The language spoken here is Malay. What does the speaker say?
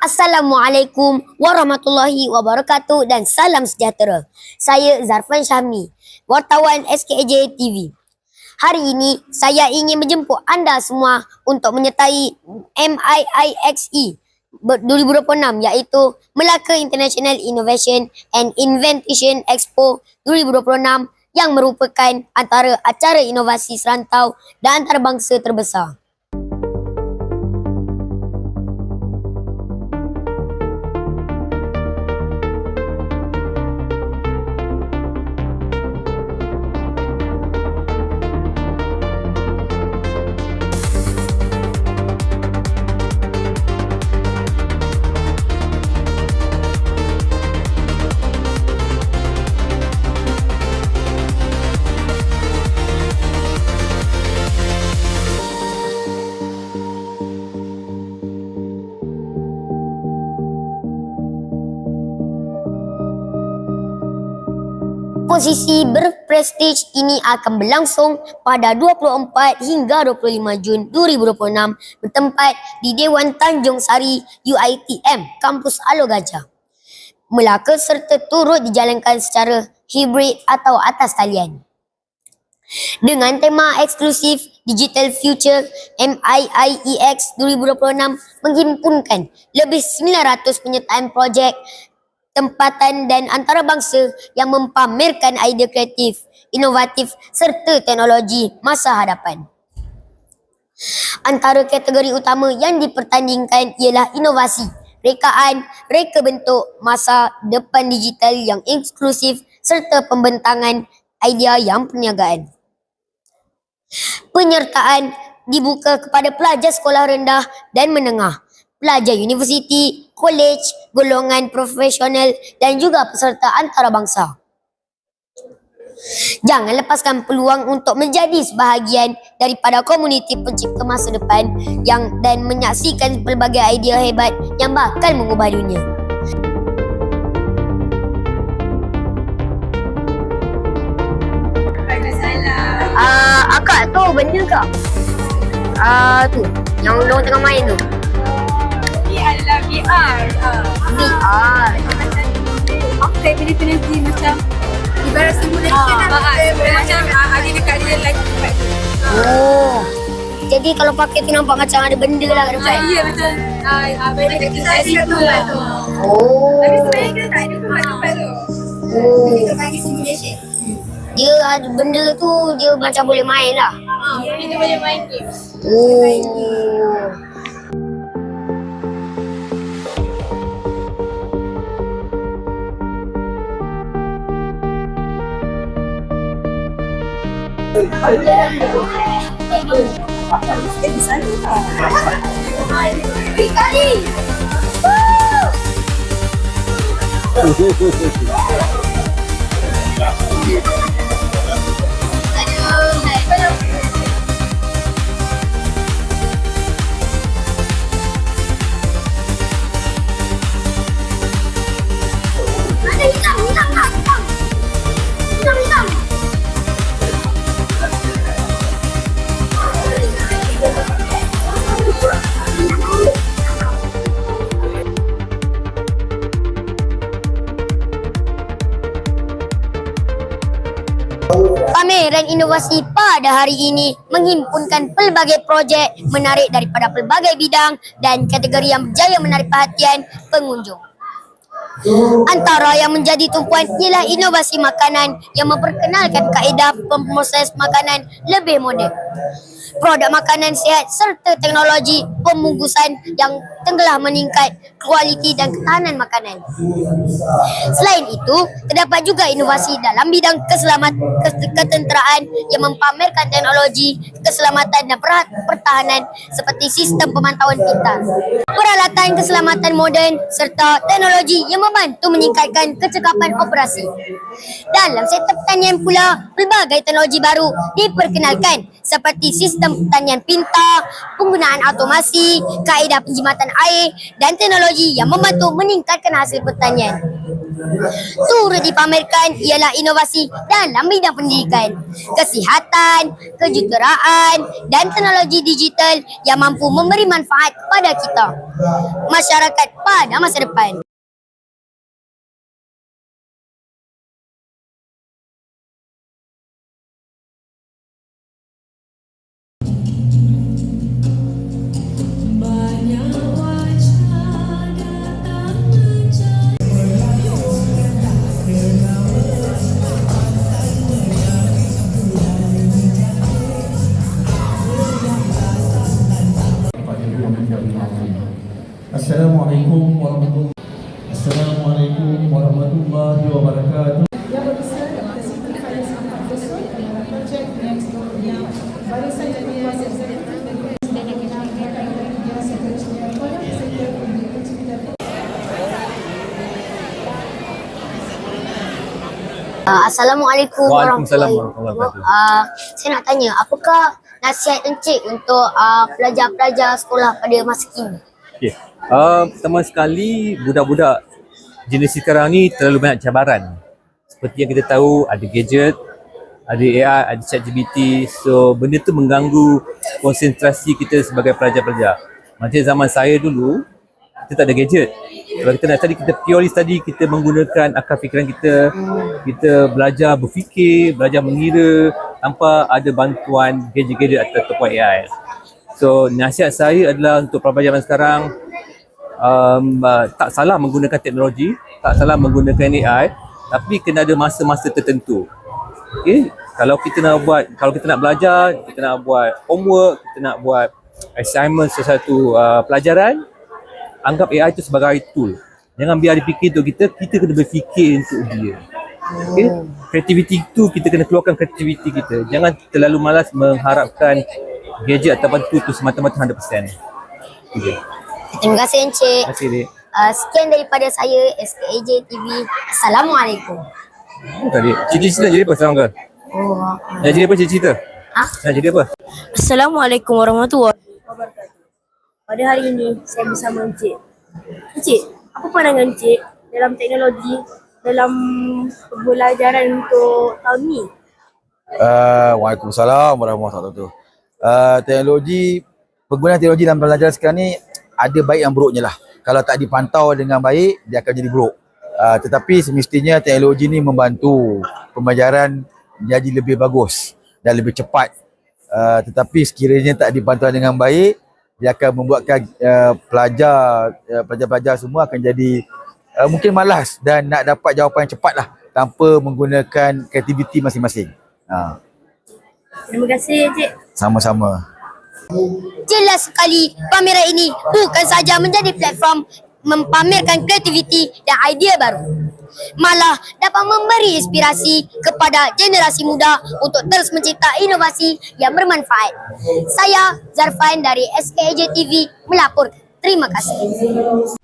Assalamualaikum warahmatullahi wabarakatuh dan salam sejahtera. Saya Zarfan Syahmi, wartawan SKJ TV. Hari ini saya ingin menjemput anda semua untuk menyertai MIIXE 2026 iaitu Melaka International Innovation and Invention Expo 2026 yang merupakan antara acara inovasi serantau dan antarabangsa terbesar. Posisi berprestij ini akan berlangsung pada 24 hingga 25 Jun 2026 bertempat di Dewan Tanjung Sari UiTM, Kampus Alor Gajah, Melaka serta turut dijalankan secara hibrid atau atas talian. Dengan tema eksklusif Digital Future, MIIEX 2026 menghimpunkan lebih 900 penyertaan projek tempatan dan antarabangsa yang mempamerkan idea kreatif, inovatif serta teknologi masa hadapan. Antara kategori utama yang dipertandingkan ialah inovasi, reka bentuk masa depan digital yang inklusif serta pembentangan idea yang perniagaan. Penyertaan dibuka kepada pelajar sekolah rendah dan menengah, pelajar universiti, kolej, golongan profesional dan juga peserta antarabangsa. Jangan lepaskan peluang untuk menjadi sebahagian daripada komuniti pencipta masa depan dan menyaksikan pelbagai idea hebat yang bakal mengubah dunia. Akak tu benda ke? Tu yang orang tengah main tu. Adalah VR. VR. Apa benda tu nanti macam ibarat simulation macam ada dekat real life tempat tu. Oh. Jadi kalau pakai tu nampak macam ada benda lah kat depan. Ya macam benda dekat tu lah tu. Oh. Tapi sebenarnya kita tak ada tempat tu. Oh. Kita panggil simulation. Dia ada benda tu dia macam boleh main lah. Kita boleh main game. Oh. Pameran inovasi pada hari ini menghimpunkan pelbagai projek menarik daripada pelbagai bidang dan kategori yang berjaya menarik perhatian pengunjung. Antara yang menjadi tumpuan ialah inovasi makanan yang memperkenalkan kaedah pemproses makanan lebih moden, produk makanan sihat serta teknologi pembungkusan yang tengah meningkat kualiti dan ketahanan makanan. Selain itu, terdapat juga inovasi dalam bidang ketenteraan yang mempamerkan teknologi keselamatan dan pertahanan seperti sistem pemantauan pintar, peralatan keselamatan moden serta teknologi yang membantu meningkatkan kecekapan operasi. Dalam sektor pertanian pula, pelbagai teknologi baru diperkenalkan seperti sistem pertanian pintar, penggunaan automasi, kaedah penjimatan air dan teknologi yang membantu meningkatkan hasil pertanian. Turut dipamerkan ialah inovasi dalam bidang pendidikan, kesihatan, kejuruteraan dan teknologi digital yang mampu memberi manfaat kepada kita, masyarakat pada masa depan. Assalamualaikum warahmatullahi wabarakatuh. Assalamualaikum Waalaikumsalam warahmatullahi warahmatullahi wabarakatuh. Saya nak tanya, apakah nasihat Encik untuk pelajar-pelajar sekolah pada masa kini? Okay. Pertama sekali, budak-budak generasi sekarang ni terlalu banyak cabaran. Seperti yang kita tahu, ada gadget, ada AI, ada ChatGPT. So, benda tu mengganggu konsentrasi kita sebagai pelajar-pelajar. Macam zaman saya dulu, kita tak ada gadget. Kalau kita nak study, kita purely study, kita menggunakan akal fikiran kita. Kita belajar berfikir, belajar mengira tanpa ada bantuan gadget-gadget ataupun AI. So, nasihat saya adalah untuk pelajar zaman sekarang, tak salah menggunakan teknologi, tak salah menggunakan AI, tapi kena ada masa-masa tertentu. Okay? Kalau kita nak belajar, kita nak buat homework, kita nak buat assignment sesuatu pelajaran, anggap AI itu sebagai tool. Jangan biar dia fikir untuk kita kena berfikir untuk dia. Okay? Kreativiti itu, kita kena keluarkan kreativiti kita. Jangan terlalu malas mengharapkan gadget ataupun tool tu semata-mata 100%. Okay. Terima kasih Encik. Terima kasih, Dek. Sekian daripada saya, SKAJ TV. Assalamualaikum. Tadi, cita-cita nak jadi apa sekarang kau? Nak jadi apa cita-cita? Nak jadi apa? Assalamualaikum warahmatullahi wabarakatuh. Pada hari ini saya bersama Encik. Encik, apa pandangan Encik dalam teknologi dalam pembelajaran untuk tahun ni? Waalaikumsalam warahmatullahi wabarakatuh. Penggunaan teknologi dalam pembelajaran sekarang ni ada baik dan buruknya lah. Kalau tak dipantau dengan baik, dia akan jadi buruk. Tetapi semestinya teknologi ni membantu pembelajaran jadi lebih bagus dan lebih cepat. Tetapi sekiranya tak dipantau dengan baik, dia akan membuatkan pelajar-pelajar semua akan jadi mungkin malas dan nak dapat jawapan yang cepat lah tanpa menggunakan kreativiti masing-masing. Terima kasih Encik. Sama-sama. Jelas sekali, pameran ini bukan saja menjadi platform mempamerkan kreativiti dan idea baru, malah dapat memberi inspirasi kepada generasi muda untuk terus mencipta inovasi yang bermanfaat. Saya Zarfan dari SKAJ TV melaporkan. Terima kasih.